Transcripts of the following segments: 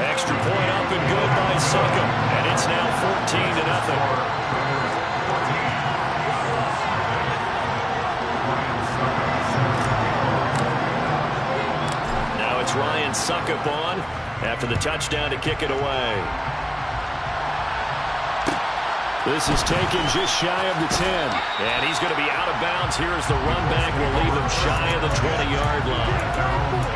Extra point up and good by Suckham. And it's now 14-0. Ryan Suckup on after the touchdown to kick it away. This is taken just shy of the 10. And he's going to be out of bounds here as the run back will leave him shy of the 20-yard line.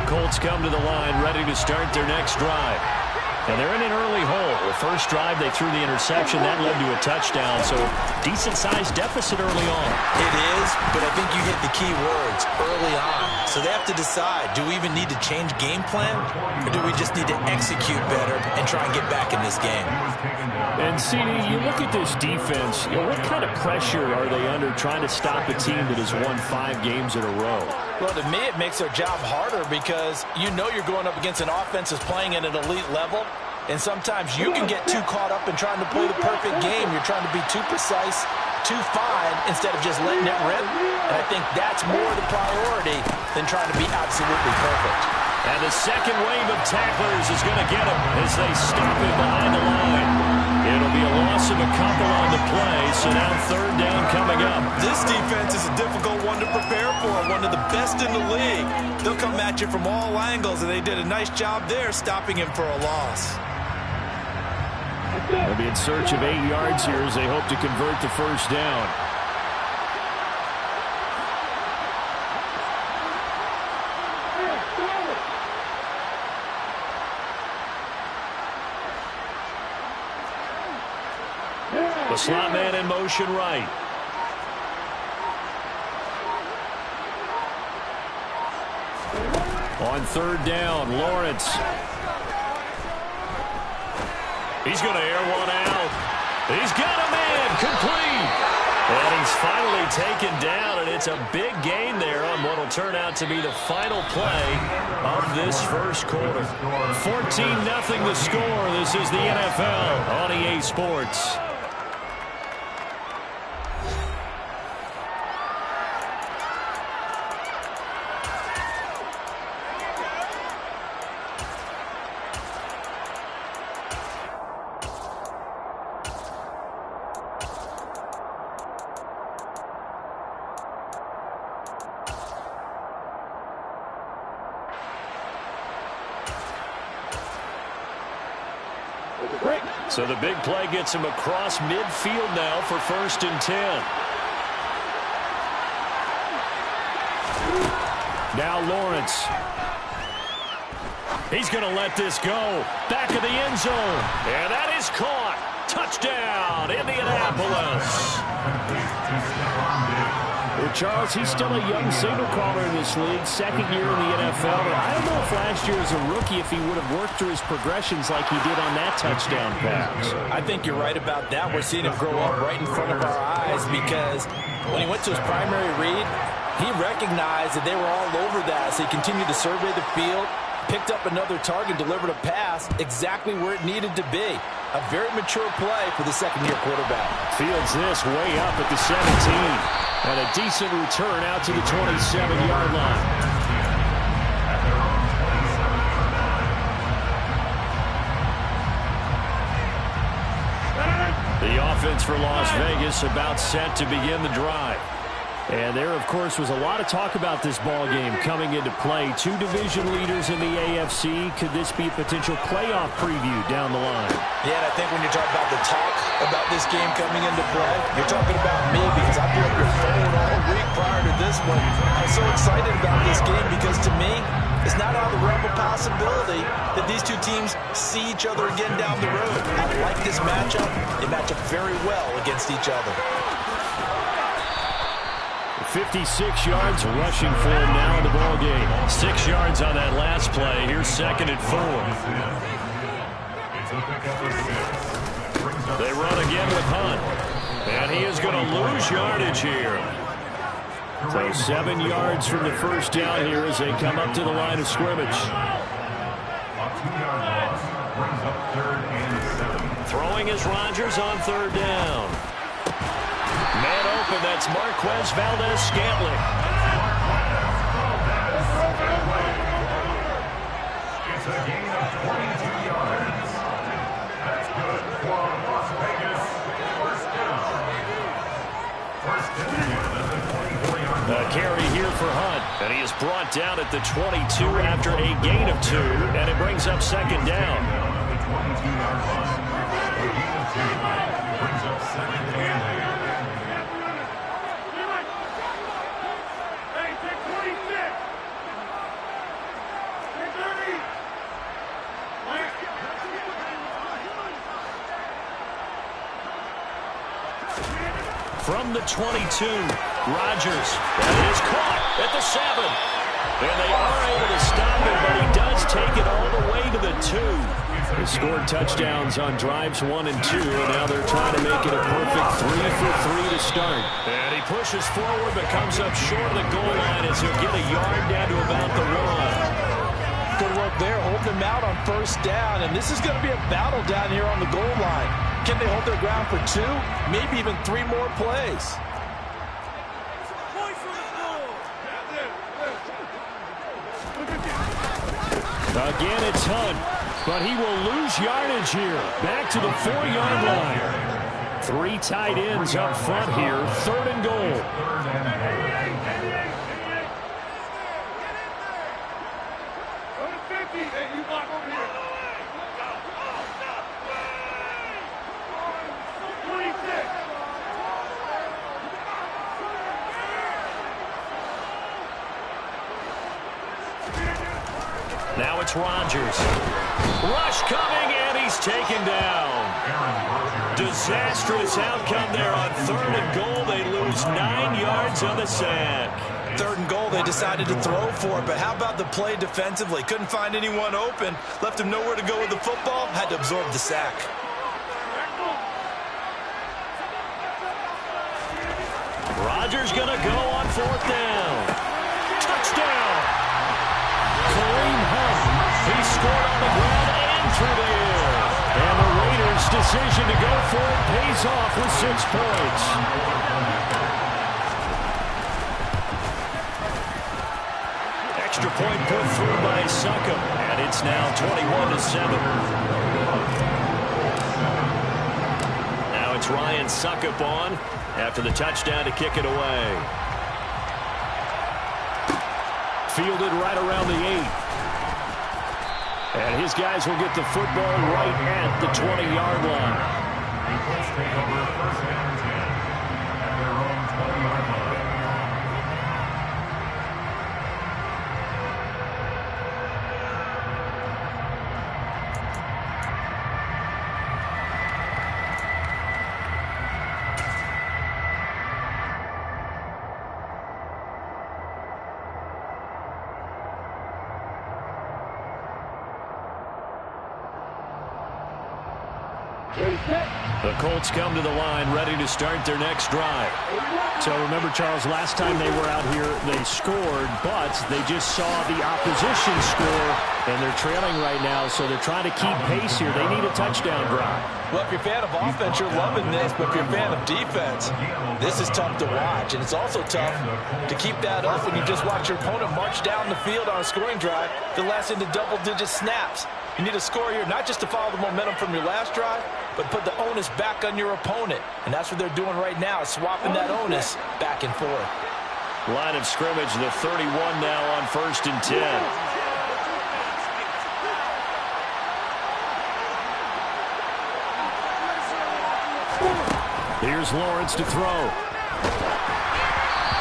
Colts come to the line ready to start their next drive. And they're in an early hole. The first drive, they threw the interception. That led to a touchdown, so decent-sized deficit early on. It is, but I think you hit the key words, early on. So they have to decide, do we even need to change game plan, or do we just need to execute better and try and get back in this game? And, CD, you look at this defense, what kind of pressure are they under trying to stop a team that has won 5 games in a row? Well, to me, it makes their job harder because you know you're going up against an offense that's playing at an elite level. And sometimes you can get too caught up in trying to play the perfect game. You're trying to be too precise, too fine, instead of just letting it rip. And I think that's more the priority than trying to be absolutely perfect. And the second wave of tacklers is going to get him as they stop him behind the line. It'll be a loss of a couple on the play, so now third down coming up. This defense is a difficult one to prepare for, one of the best in the league. They'll come at you from all angles, and they did a nice job there stopping him for a loss. They'll be in search of 8 yards here as they hope to convert the first down. The slot man in motion right. On third down, Lawrence. He's going to air one out. He's got a man complete. And he's finally taken down, and it's a big gain there on what will turn out to be the final play of this first quarter. 14-0 the score. This is the NFL on EA Sports. So the big play gets him across midfield now for 1st and 10. Now Lawrence. He's going to let this go. Back of the end zone. And that is caught. Touchdown, Indianapolis. Well, Charles, he's still a young signal caller in this league, second year in the NFL. But I don't know if last year as a rookie if he would have worked through his progressions like he did on that touchdown pass. I think you're right about that. We're seeing him grow up right in front of our eyes because when he went to his primary read, he recognized that they were all over that. So he continued to survey the field, picked up another target, delivered a pass exactly where it needed to be. A very mature play for the second-year quarterback. Fields this way up at the 17. And a decent return out to the 27-yard line. The offense for Las Vegas about set to begin the drive. And there, of course, was a lot of talk about this ball game coming into play. 2 division leaders in the AFC. Could this be a potential playoff preview down the line? Yeah, and I think when you talk about the talk about this game coming into play, you're talking about me because I blew up your phone all week prior to this one. I'm so excited about this game because to me, it's not out of the realm of possibility that these two teams see each other again down the road. I like this matchup. They match up very well against each other. 56 yards rushing for him now in the ball game. 6 yards on that last play. Here's 2nd and 4. They run again with Hunt. And he is going to lose yardage here. So 7 yards from the first down here as they come up to the line of scrimmage. brings up 3rd and 7. Throwing is Rodgers on 3rd down. Man open, that's Marquez Valdez-Scantling. It's a gain of 22 yards. That's good for Las Vegas. First down. First and 10 at the 24-yard line. A carry here for Hunt, and he is brought down at the 22 after a gain of 2, and it brings up 2nd down. At the 22-yard line. A gain of 2 brings up 2nd and 8. From the 22, Rodgers. That is caught at the 7. And they are able to stop him, but he does take it all the way to the 2. They scored touchdowns on drives 1 and 2, and now they're trying to make it a perfect 3 for 3 to start. And he pushes forward, but comes up short of the goal line as he'll get a yard down to about the 1. Good work there, holding them out on 1st down, and this is going to be a battle down here on the goal line. Can they hold their ground for 2, maybe even 3 more plays? Again, it's Hunt, but he will lose yardage here. Back to the 4-yard line. 3 tight ends up front here, 3rd and goal. Now it's Rodgers. Rush coming, and he's taken down. Disastrous outcome there on 3rd and goal. They lose 9 yards on the sack. 3rd and goal, they decided to throw for it, but how about the play defensively? Couldn't find anyone open, left him nowhere to go with the football, had to absorb the sack. Rodgers gonna go on 4th down. Touchdown! Kareem Hunt, he scored on the ground and through the air. And the Raiders' decision to go for it pays off with 6 points. Extra point put through by Succop, and it's now 21-7. Now it's Ryan Succop on after the touchdown to kick it away. Fielded right around the 8. And his guys will get the football right at the 20-yard line. The Colts take over 1st and 10 at their own 20-yard line. The Colts come to the line ready to start their next drive. So remember, Charles, last time they were out here, they scored, but they just saw the opposition score, and they're trailing right now, so they're trying to keep pace here. They need a touchdown drive. Well, if you're a fan of offense, you're loving this, but if you're a fan of defense, this is tough to watch, and it's also tough to keep that up when you just watch your opponent march down the field on a scoring drive that lasts into double-digit snaps. You need a score here, not just to follow the momentum from your last drive, but put the onus back on your opponent. And that's what they're doing right now, swapping that onus back and forth. Line of scrimmage, the 31 now on 1st and 10. Here's Lawrence to throw.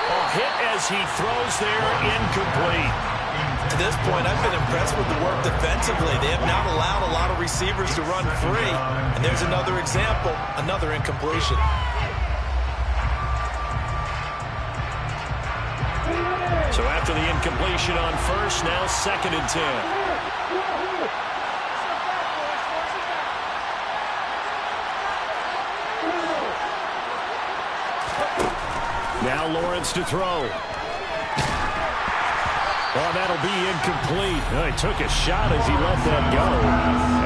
A hit as he throws there, incomplete. To this point, I've been impressed with the work defensively. They have not allowed a lot of receivers to run free. And there's another example, another incompletion. So after the incompletion on 1st, now 2nd and 10. Now Lawrence to throw. Oh, that'll be incomplete. Well, he took a shot as he let that go.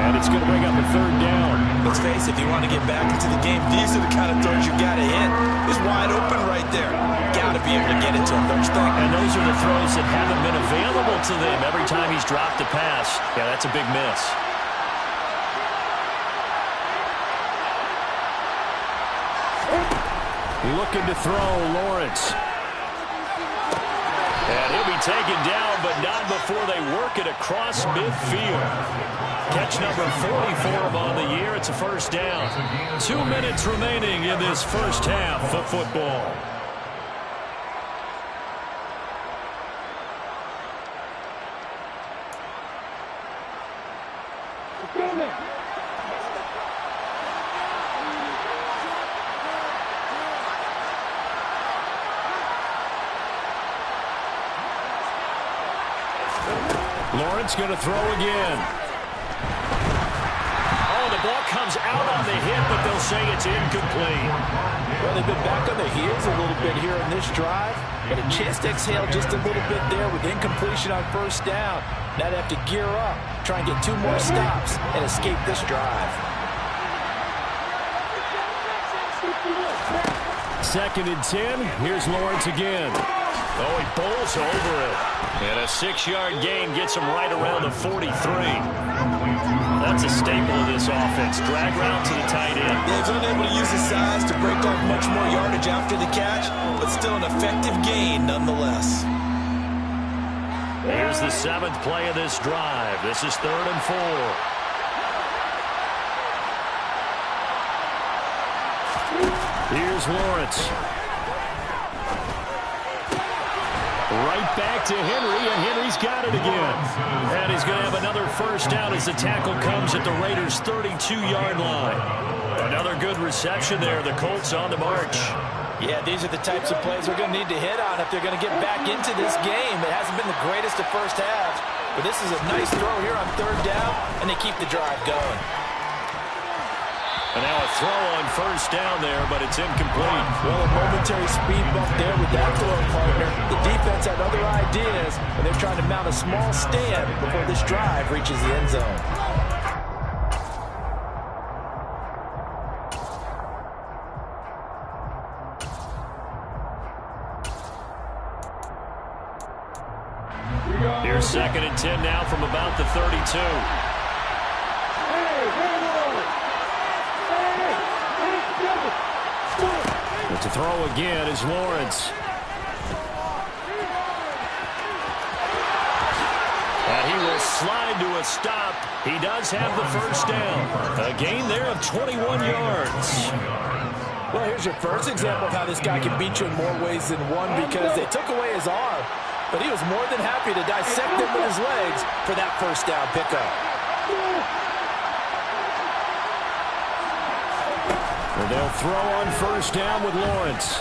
And it's going to bring up a third down. Let's face it, if you want to get back into the game, these are the kind of throws you got to hit. He's wide open right there. Got to be able to get it to him, don't you think? And those are the throws that haven't been available to them every time he's dropped a pass. Yeah, that's a big miss. Looking to throw, Lawrence. And he'll be taken down, but not before they work it across midfield. Catch number 44 on the year. It's a first down. 2 minutes remaining in this first half of football. Lawrence going to throw again. Oh, the ball comes out on the hit, but they'll say it's incomplete. Well, they've been back on their heels a little bit here in this drive, but a chance to exhale just a little bit there with incompletion on first down. Now they have to gear up, try and get 2 more stops, and escape this drive. 2nd and 10. Here's Lawrence again. Oh, he bowls over it. And a 6-yard gain gets him right around the 43. That's a staple of this offense. Drag route to the tight end. Yeah, he's unable to use his size to break off much more yardage after the catch, but still an effective gain nonetheless. Here's the 7th play of this drive. This is 3rd and 4. Here's Lawrence. Right back to Henry, and Henry's got it again. And he's going to have another first down as the tackle comes at the Raiders' 32-yard line. Another good reception there. The Colts on the march. Yeah, these are the types of plays they're going to need to hit on if they're going to get back into this game. It hasn't been the greatest of first halves, but this is a nice throw here on 3rd down, and they keep the drive going. And now a throw on first down there, but it's incomplete. Well, a momentary speed bump there with that throw partner. The defense had other ideas, and they're trying to mount a small stand before this drive reaches the end zone. Here's 2nd and 10 now from about the 32. To throw again is Lawrence. And he will slide to a stop. He does have the first down. A gain there of 21 yards. Well, here's your first example of how this guy can beat you in more ways than one, because they took away his arm, but he was more than happy to dissect him with his legs for that first down pickup. And they'll throw on first down with Lawrence.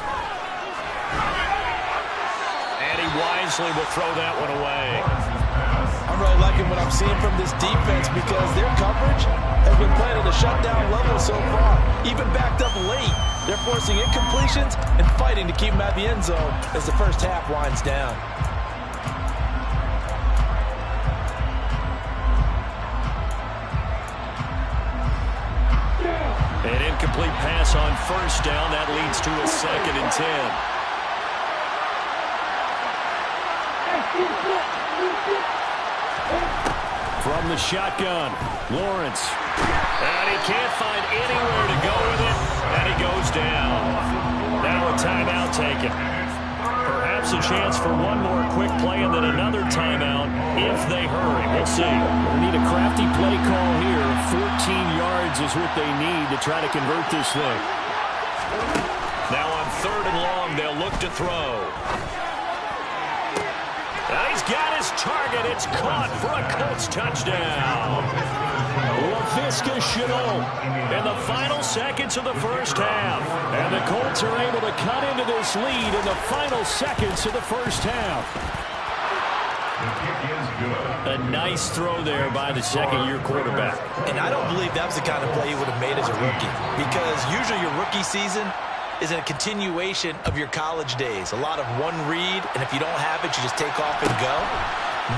And he wisely will throw that one away. I'm really liking what I'm seeing from this defense, because their coverage has been playing at a shutdown level so far. Even backed up late, they're forcing incompletions and fighting to keep them at the end zone as the first half winds down. An incomplete pass on first down. That leads to a 2nd and 10. From the shotgun, Lawrence. And he can't find anywhere to go with it, and he goes down. Now a timeout taken. Perhaps a chance for one more quick play and then another timeout if they hurry. We'll see. They need a crafty play call here. 14 yards is what they need to try to convert this thing. Now on 3rd and long, they'll look to throw. And he's got his target. It's caught for a Colts touchdown. LaVisca Chenault in the final seconds of the first half. And the Colts are able to cut into this lead in the final seconds of the first half. A nice throw there by the 2nd-year quarterback. And I don't believe that was the kind of play he would have made as a rookie, because usually your rookie season, is a continuation of your college days. A lot of one read, and if you don't have it, you just take off and go.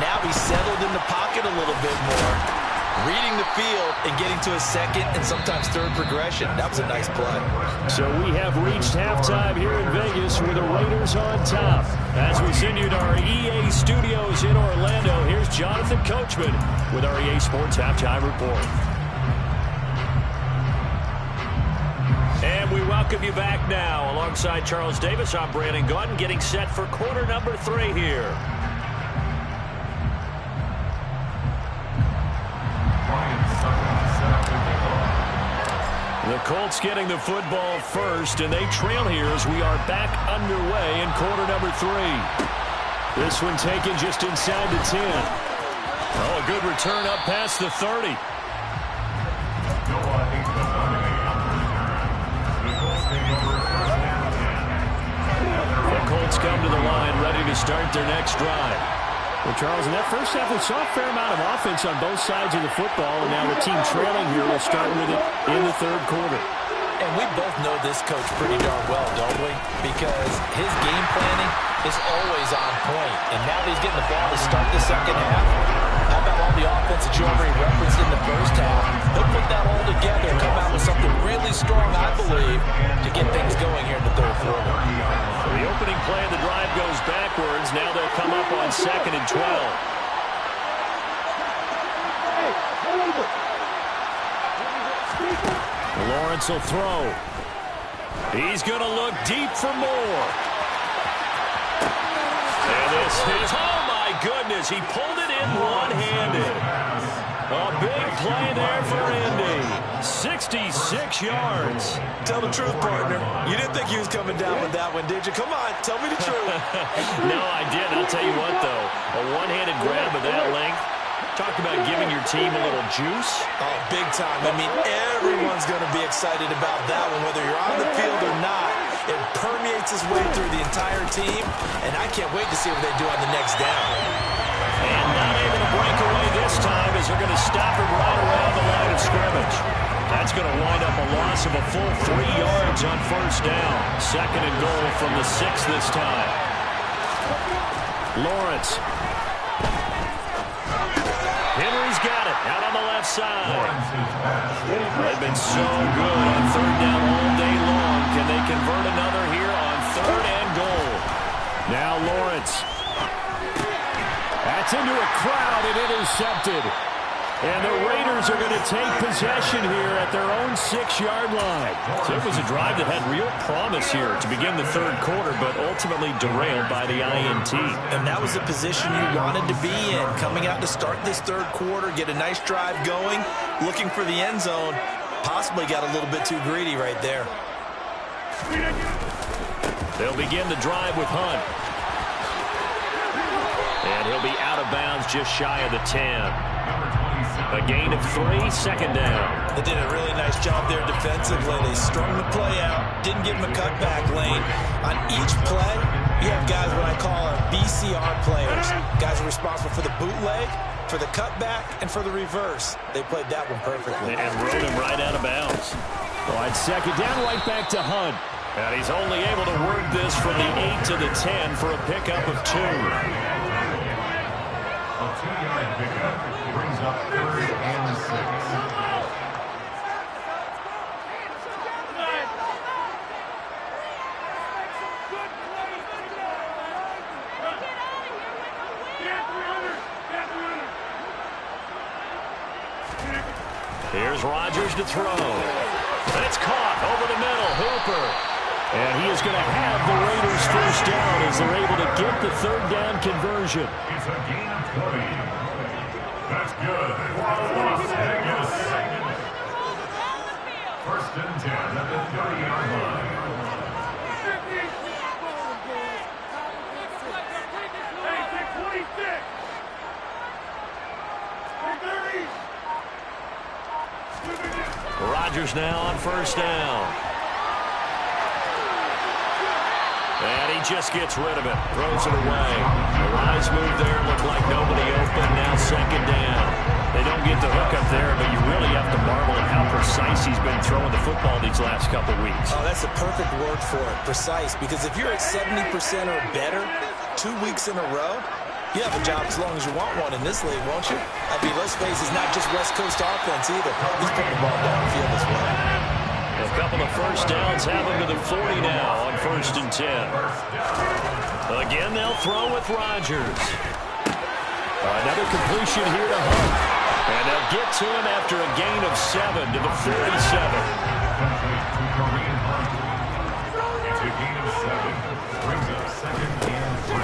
Now he's settled in the pocket a little bit more, reading the field and getting to a second and sometimes third progression. That was a nice play. So we have reached halftime here in Vegas with the Raiders on top. As we send you to our EA studios in Orlando, here's Jonathan Coachman with our EA Sports Halftime Report. And we welcome you back now. Alongside Charles Davis, I'm Brandon Gaudin, getting set for quarter number 3 here. The Colts getting the football first, and they trail here as we are back underway in quarter number 3. This one taken just inside the 10. Oh, a good return up past the 30. The Colts come to the line, ready to start their next drive. Well, Charles, in that first half, we saw a fair amount of offense on both sides of the football, and now the team trailing here will start with it in the third quarter. And we both know this coach pretty darn well, don't we? Because his game planning is always on point. And now that he's getting the ball to start the second half, how about all the offense that you already referenced in the first half? He'll put that all together and come out with something really strong, I believe, to get things going here in the third quarter. The opening play of the drive goes backwards. Now they'll come up on 2nd and 12. Lawrence will throw. He's going to look deep for more. And this is, oh my goodness, he pulled it in one-handed. A big play there for Indy. 66 yards. Tell the truth, partner. You didn't think he was coming down with that one, did you? Come on, tell me the truth. No, I didn't. I'll tell you what, though. A one-handed grab of that length. Talk about giving your team a little juice. Oh, big time. I mean, everyone's going to be excited about that one, whether you're on the field or not. It permeates its way through the entire team, and I can't wait to see what they do on the next down. And not able to break away this time as they're going to stop him right around the line of scrimmage. That's going to wind up a loss of a full 3 yards on first down. 2nd and goal from the 6 this time. Lawrence. Henry's got it out on the left side. They've been so good on 3rd down all day long. Can they convert another here on 3rd and goal? Now Lawrence. That's into a crowd and intercepted. And the Raiders are going to take possession here at their own 6-yard line. So it was a drive that had real promise here to begin the third quarter, but ultimately derailed by the INT. And that was the position you wanted to be in. Coming out to start this third quarter, get a nice drive going, looking for the end zone. Possibly got a little bit too greedy right there. They'll begin the drive with Hunt. And he'll be out of bounds just shy of the 10. A gain of 3, 2nd down. They did a really nice job there defensively. They strung the play out, didn't give him a cutback lane. On each play, you have guys what I call our BCR players. Guys are responsible for the bootleg, for the cutback, and for the reverse. They played that one perfectly. And rode him right out of bounds. Well, it's 2nd down, right back to Hunt. And he's only able to work this from the 8 to the 10 for a pickup of 2. A 2-yard pickup brings up 3rd and 6. Here's Rodgers to throw. And it's caught over the middle. Hooper. And he is going to have the Raiders first down as they're able to get the 3rd down conversion. It's a gain of 20. That's good. Las Vegas. 1st and 10 at the 30-yard line. Rodgers now on first down. And he just gets rid of it. Throws it away. A wise move there. Looked like nobody open. Now 2nd down. They don't get the hook up there, but you really have to marvel at how precise precise he's been throwing the football these last couple weeks. Oh, that's the perfect word for it, precise. Because if you're at 70% or better 2 weeks in a row, you have a job as long as you want one in this league, won't you? I mean, let's face it, it's not just West Coast offense either. He's putting the ball downfield as well. A couple of first downs have him to the 40 now on 1st and 10. Again, they'll throw with Rodgers. Another completion here to Hunt. And they'll get to him after a gain of 7 to the 47.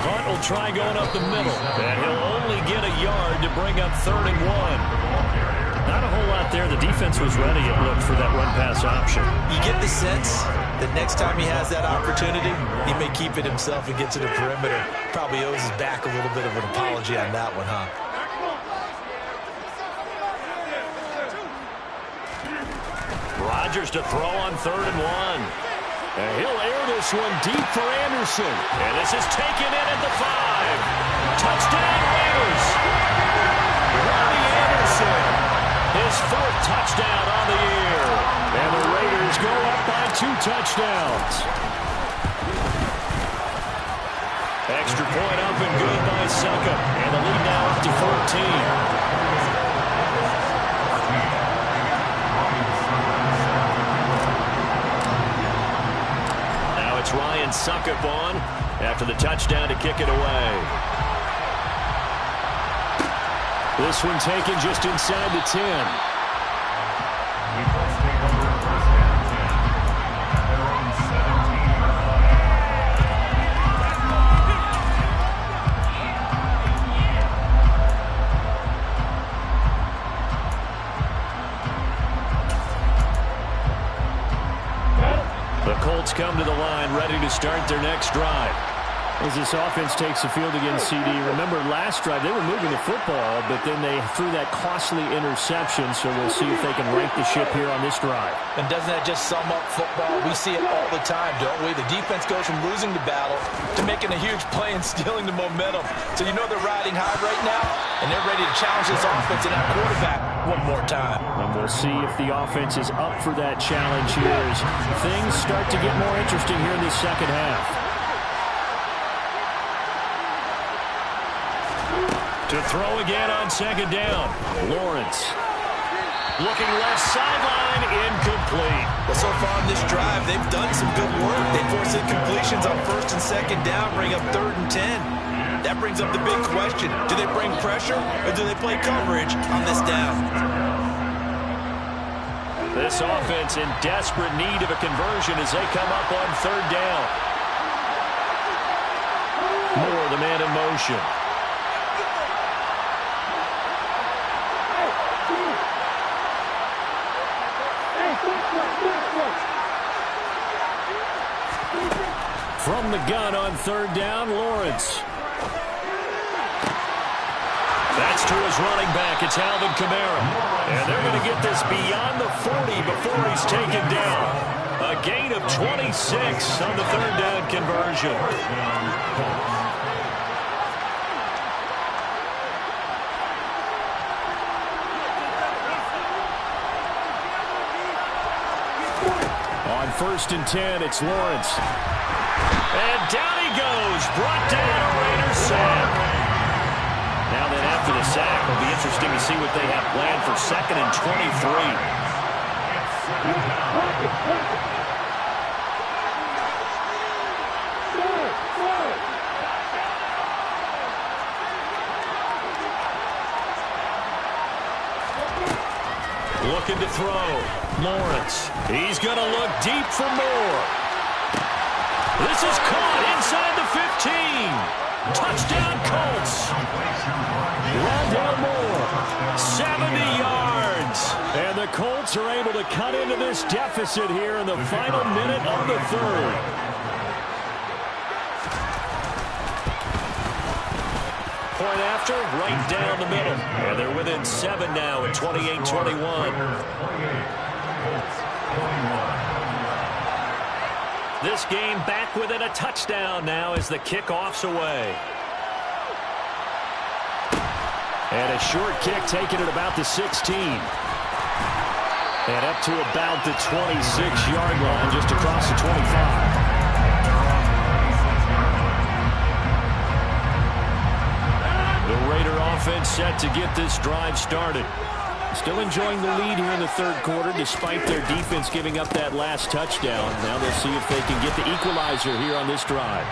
Hunt will try going up the middle. And he'll only get a yard to bring up 3rd and 1. Not a whole lot there. The defense was ready, it looked, for that run-pass option. You get the sense that next time he has that opportunity, he may keep it himself and get to the perimeter. Probably owes his back a little bit of an apology on that one, huh? Rodgers to throw on 3rd and 1. And he'll air this one deep for Anderson. And this is taken in at the 5. Touchdown Raiders! Robbie Anderson. His 4th touchdown on the year. And the Raiders go up by 2 touchdowns. Extra point up and good by Suckup. And the lead now up to 14. Now it's Ryan Suckup on after the touchdown to kick it away. This one taken just inside the 10. The Colts come to the line, ready to start their next drive. As this offense takes the field against CD, remember last drive they were moving the football, but then they threw that costly interception, so we'll see if they can right the ship here on this drive. And doesn't that just sum up football? We see it all the time, don't we? The defense goes from losing the battle to making a huge play and stealing the momentum. So you know they're riding high right now, and they're ready to challenge this offense and that quarterback one more time. And we'll see if the offense is up for that challenge here as things start to get more interesting here in this second half. To throw again on 2nd down. Lawrence. Looking left sideline, incomplete. Well, so far on this drive, they've done some good work. They force incompletions on 1st and 2nd down, bring up 3rd and 10. That brings up the big question. Do they bring pressure or do they play coverage on this down? This offense in desperate need of a conversion as they come up on 3rd down. Moore, the man in motion. From the gun on 3rd down, Lawrence. That's to his running back. It's Alvin Kamara. And they're going to get this beyond the 40 before he's taken down. A gain of 26 on the 3rd down conversion. On 1st and 10, it's Lawrence. And down he goes. Brought down a Raiders sack. Now then, after the sack, it'll be interesting to see what they have planned for 2nd and 23. Looking to throw. Lawrence. He's going to look deep for Moore. This is caught inside the 15. Touchdown Colts. Rondale Moore. 70 yards. And the Colts are able to cut into this deficit here in the final minute of the 3rd. Point after, right down the middle. And they're within 7 now at 28-21. This game back within a touchdown now as the kickoff's away. And a short kick taken at about the 16. And up to about the 26-yard line, just across the 25. The Raider offense set to get this drive started. Still enjoying the lead here in the third quarter despite their defense giving up that last touchdown. Now they'll see if they can get the equalizer here on this drive.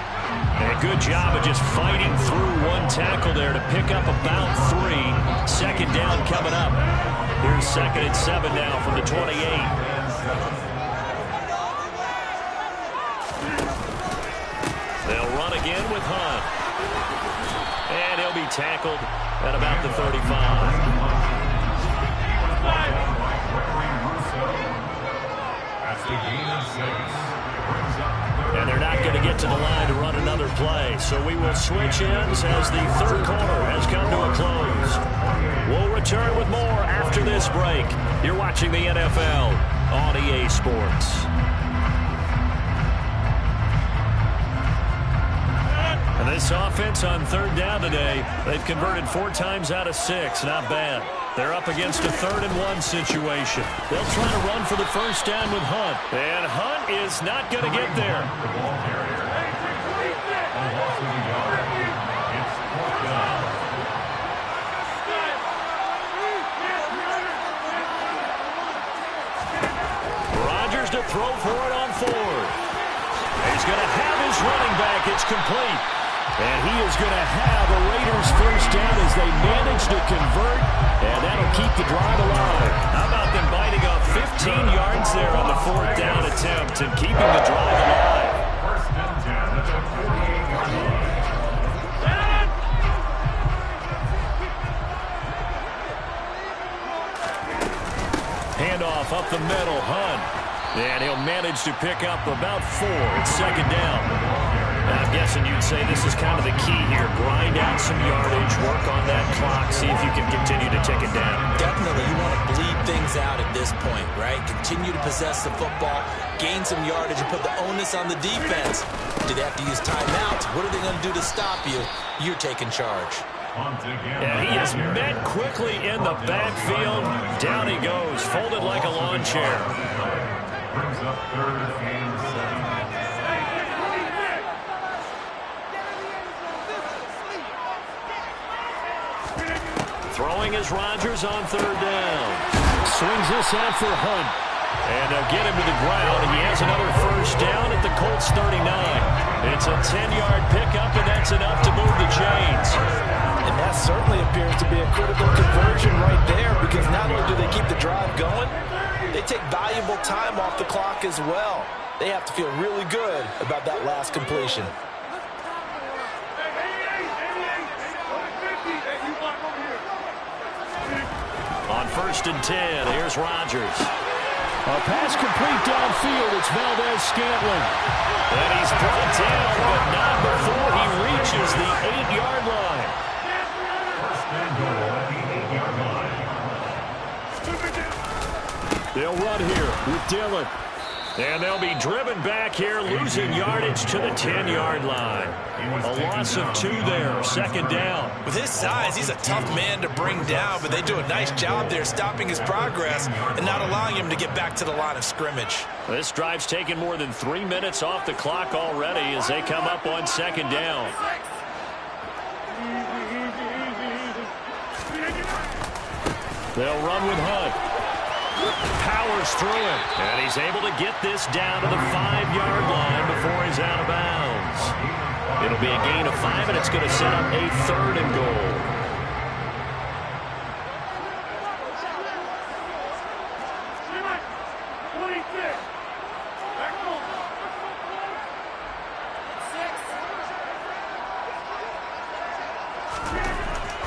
And a good job of just fighting through one tackle there to pick up about 3. Second down coming up. Here's 2nd and 7 now from the 28. They'll run again with Hunt. And he'll be tackled at about the 35. And they're not going to get to the line to run another play. So we will switch ends as the third quarter has come to a close. We'll return with more after this break. You're watching the NFL on EA Sports. And this offense on third down today, they've converted 4 times out of 6. Not bad. They're up against a 3rd and 1 situation. They'll try to run for the first down with Hunt. And Hunt is not going to get there. Rodgers to throw for it on 4th. He's going to have his running back. It's complete. And he is going to have a Raiders first down as they manage to convert, and that'll keep the drive alive. How about them biting off 15 yards there on the 4th down attempt and keeping the drive alive? First and 10 at the 48-yard line. Handoff up the middle, Hunt. And he'll manage to pick up about 4. It's 2nd down. I'm guessing you'd say this is kind of the key here. Grind out some yardage, work on that clock, see if you can continue to tick it down. Definitely, you want to bleed things out at this point, right? Continue to possess the football, gain some yardage, and put the onus on the defense. Do they have to use timeouts? What are they going to do to stop you? You're taking charge. And he is met quickly in the backfield. Down he goes, folded like a lawn chair. Brings up 3rd and 7. Throwing is Rodgers on 3rd down. Swings this out for Hunt. And they'll get him to the ground. And he has another first down at the Colts 39. It's a 10-yard pickup, and that's enough to move the chains. And that certainly appears to be a critical conversion right there, because not only do they keep the drive going, they take valuable time off the clock as well. They have to feel really good about that last completion. On 1st and 10, here's Rodgers. A pass complete downfield. It's Valdez-Scantling. And he's brought down, but not before he reaches the 8-yard line. First and goal at the 8-yard line. They'll run here with Dillon. And they'll be driven back here, losing yardage to the 10-yard line. A loss of 2 there, 2nd down. With his size, he's a tough man to bring down, but they do a nice job there stopping his progress and not allowing him to get back to the line of scrimmage. This drive's taken more than 3 minutes off the clock already as they come up on 2nd down. They'll run with Hunt. Powers through it, and he's able to get this down to the 5-yard line before he's out of bounds. It'll be a gain of 5, and it's going to set up a 3rd and goal.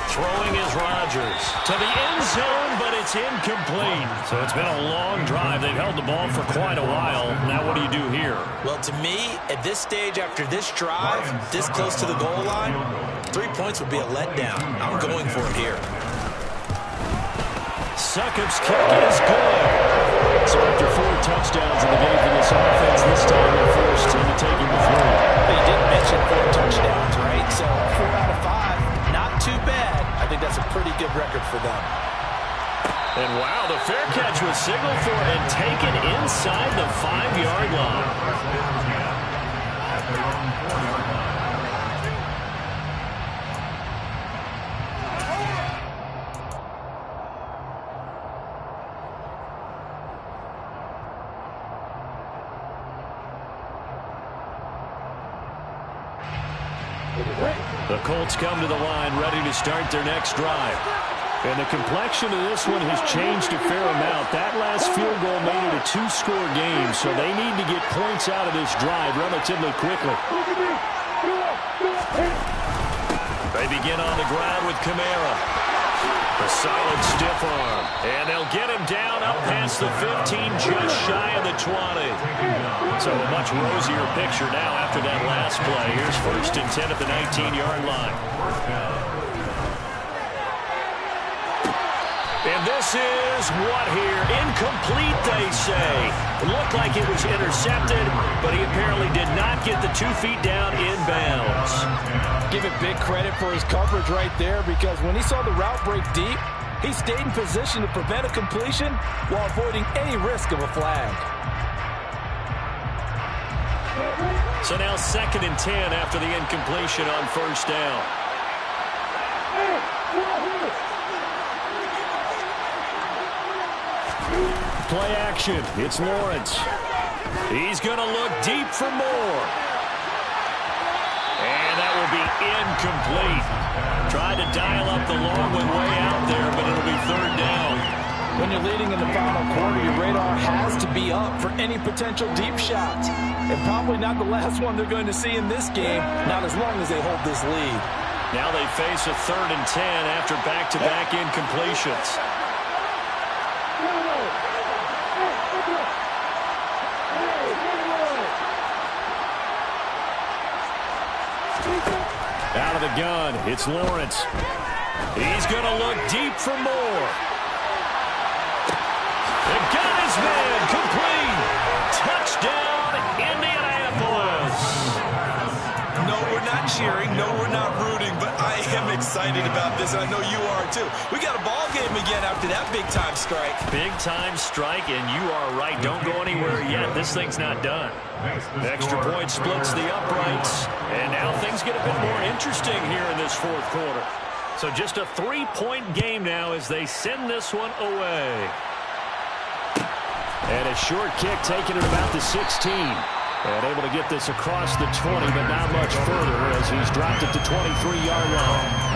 Throwing is Rodgers to the end zone, but it's incomplete. So it's been a long drive. They've held the ball for quite a while. Now what do you do here? Well, to me, at this stage, after this drive, this close to the goal line, 3 points would be a letdown. I'm going for it here. Succop's kick is good. So after 4 touchdowns in the game for this offense, this time they're forced to take him to 3. They did mention 4 touchdowns, right? So 4 out of 5, not too bad. I think that's a pretty good record for them. And wow, the fair catch was signaled for and taken inside the 5-yard line. At their own 4-yard line. The Colts come to the line ready to start their next drive. And the complexion of this one has changed a fair amount. That last field goal made it a 2-score game, so they need to get points out of this drive relatively quickly. They begin on the ground with Kamara. A solid stiff arm. And they'll get him down up past the 15, just shy of the 20. So a much rosier picture now after that last play. Here's 1st and 10 at the 19-yard line. And this is what here? Incomplete, they say. Looked like it was intercepted, but he apparently did not get the 2 feet down in bounds. Give it big credit for his coverage right there, because when he saw the route break deep, he stayed in position to prevent a completion while avoiding any risk of a flag. So now 2nd and 10 after the incompletion on 1st down. Play action. It's Lawrence. He's going to look deep for more. And that will be incomplete. Tried to dial up the long one way out there, but it'll be 3rd down. When you're leading in the final quarter, your radar has to be up for any potential deep shots. And probably not the last one they're going to see in this game, not as long as they hold this lead. Now they face a 3rd and 10 after back-to-back incompletions. Out of the gun, it's Lawrence. He's going to look deep for more. They got his man, complete. Touchdown, Indianapolis. No, we're not cheering. No, we're not rooting, but I am excited about this, and I know you are too. We got a ball game again after that big-time strike. Big-time strike, and you are right. Don't go anywhere yet. This thing's not done. Extra point splits the uprights, and now things get a bit more interesting here in this 4th quarter. So just a 3-point game now as they send this one away. And a short kick taken at about the 16. And able to get this across the 20, but not much further as he's dropped it to 23-yard line.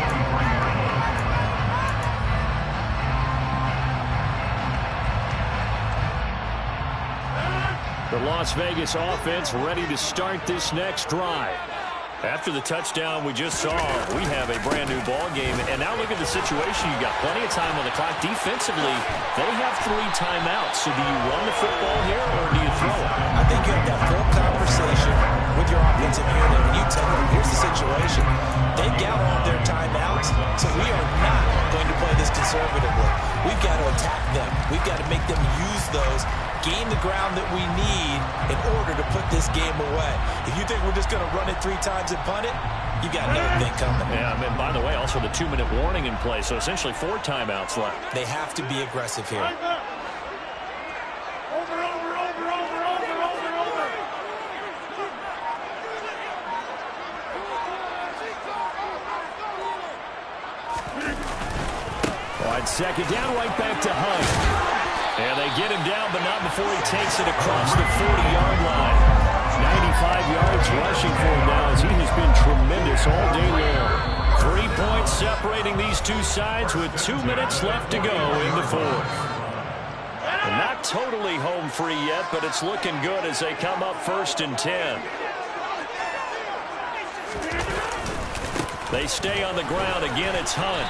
The Las Vegas offense ready to start this next drive. After the touchdown we just saw, we have a brand-new ball game. And now look at the situation. You got plenty of time on the clock. Defensively, they have 3 timeouts. So do you run the football here or do you throw it? I think you have that full conversation with your offensive unit, and you tell them, here's the situation. They got all their timeouts, so we are not going to play this conservatively. We've got to attack them. We've got to make them use those, gain the ground that we need in order to put this game away. If you think we're just going to run it 3 times and punt it, you got another thing coming. Yeah, and by the way, also the 2-minute warning in play, so essentially 4 timeouts left. They have to be aggressive here. Wide 2nd down, right back to Hunt. And they get him down, but not before he takes it across the 40-yard line. 95 yards rushing for him now as he has been tremendous all day long. 3 points separating these two sides with 2 minutes left to go in the 4th. And not totally home free yet, but it's looking good as they come up 1st and 10. They stay on the ground. Again, it's Hunt.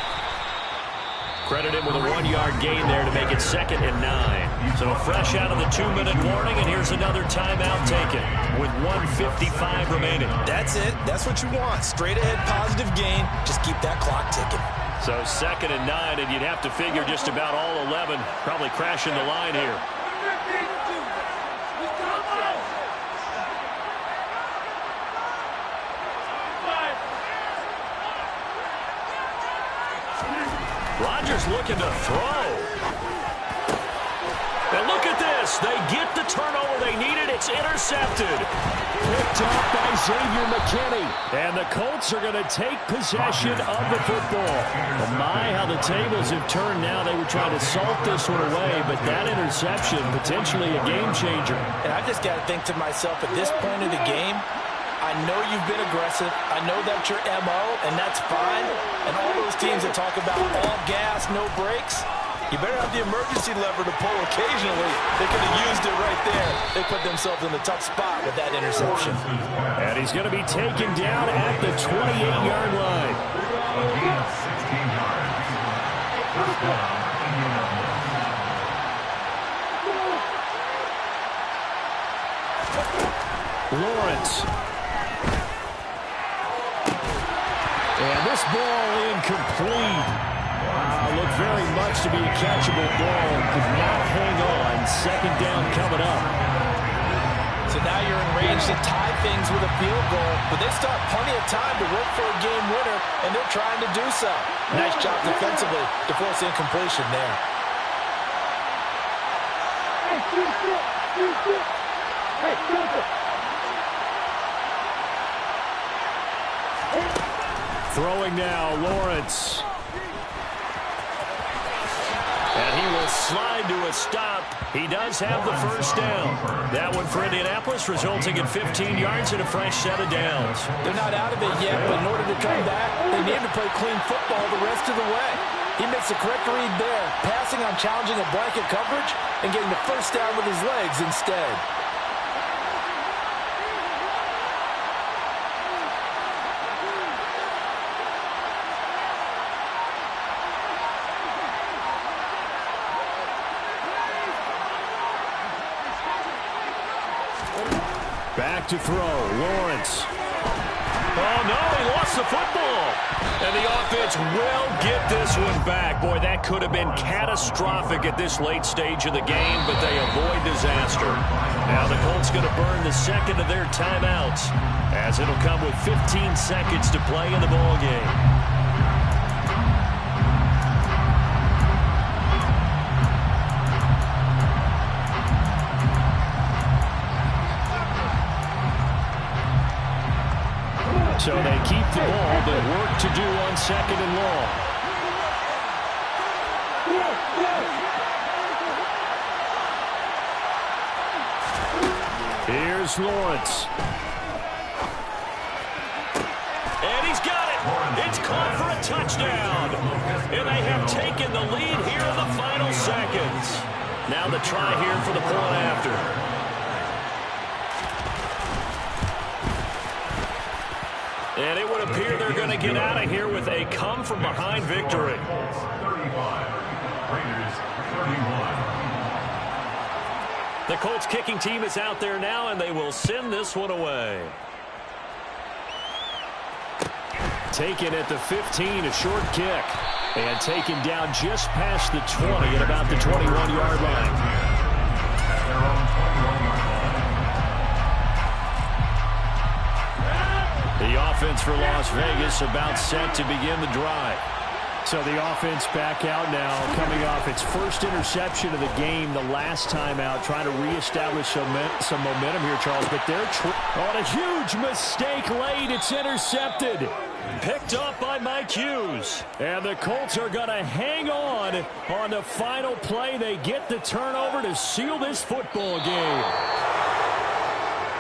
Credit him with a 1-yard gain there to make it 2nd and 9. So fresh out of the 2-minute warning, and here's another timeout taken with 1:55 remaining. That's it. That's what you want. Straight ahead positive gain. Just keep that clock ticking. So 2nd and 9, and you'd have to figure just about all 11 probably crashing the line here. Rodgers looking to throw. this. They get the turnover they needed. It's intercepted. Picked up by Xavier McKinney. And the Colts are going to take possession of the football. Well, my, how the tables have turned now. They were trying to salt this one away, but that interception, potentially a game changer. And I just got to think to myself, at this point of the game, I know you've been aggressive. I know that's your MO, and that's fine. And all those teams that talk about all gas, no brakes, you better have the emergency lever to pull occasionally. They could have used it right there. They put themselves in a tough spot with that interception. And he's going to be taken down at the 28-yard line. 16 yards. First down, Indianapolis. Lawrence. And this ball incomplete. Looked very much to be a catchable ball. Could not hang on. Second down coming up. So now you're in range to tie things with a field goal, but they still have plenty of time to work for a game winner, and they're trying to do so. Nice job defensively to force incompletion there. Throwing now, Lawrence. And he will slide to a stop. He does have the first down. That one for Indianapolis, resulting in 15 yards and a fresh set of downs. They're not out of it yet, but in order to come back, they need to play clean football the rest of the way. He makes the correct read there, passing on challenging a blanket coverage and getting the first down with his legs instead. Back to throw, Lawrence. Oh, no, he lost the football. And the offense will get this one back. Boy, that could have been catastrophic at this late stage of the game, but they avoid disaster. Now the Colts going to burn the second of their timeouts, as it'll come with 15 seconds to play in the ballgame. So they keep the ball, but work to do on second and long. Here's Lawrence. And he's got it. It's caught for a touchdown. And they have taken the lead here in the final seconds. Now the try here for the point after. And it would appear they're going to get out of here with a come-from-behind victory. 35, Raiders 31. The Colts kicking team is out there now, and they will send this one away. Taken at the 15, a short kick. And taken down just past the 20 at about the 21-yard line. At their own 21-yard line. The offense for Las Vegas about set to begin the drive. So the offense back out now, coming off its first interception of the game the last time out, trying to reestablish some momentum here, Charles. But they're on a huge mistake late. It's intercepted. Picked up by Mike Hughes. And the Colts are going to hang on the final play. They get the turnover to seal this football game.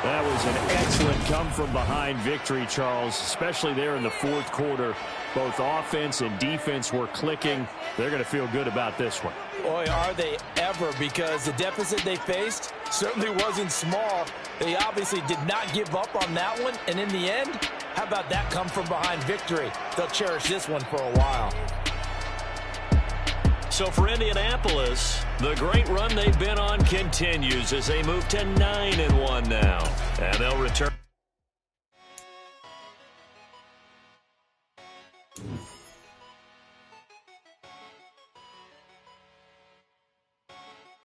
That was an excellent come-from-behind victory, Charles, especially there in the fourth quarter. Both offense and defense were clicking. They're going to feel good about this one. Boy, are they ever, because the deficit they faced certainly wasn't small. They obviously did not give up on that one, and in the end, how about that come-from-behind victory? They'll cherish this one for a while. So for Indianapolis, the great run they've been on continues as they move to 9-1 now. And they'll return.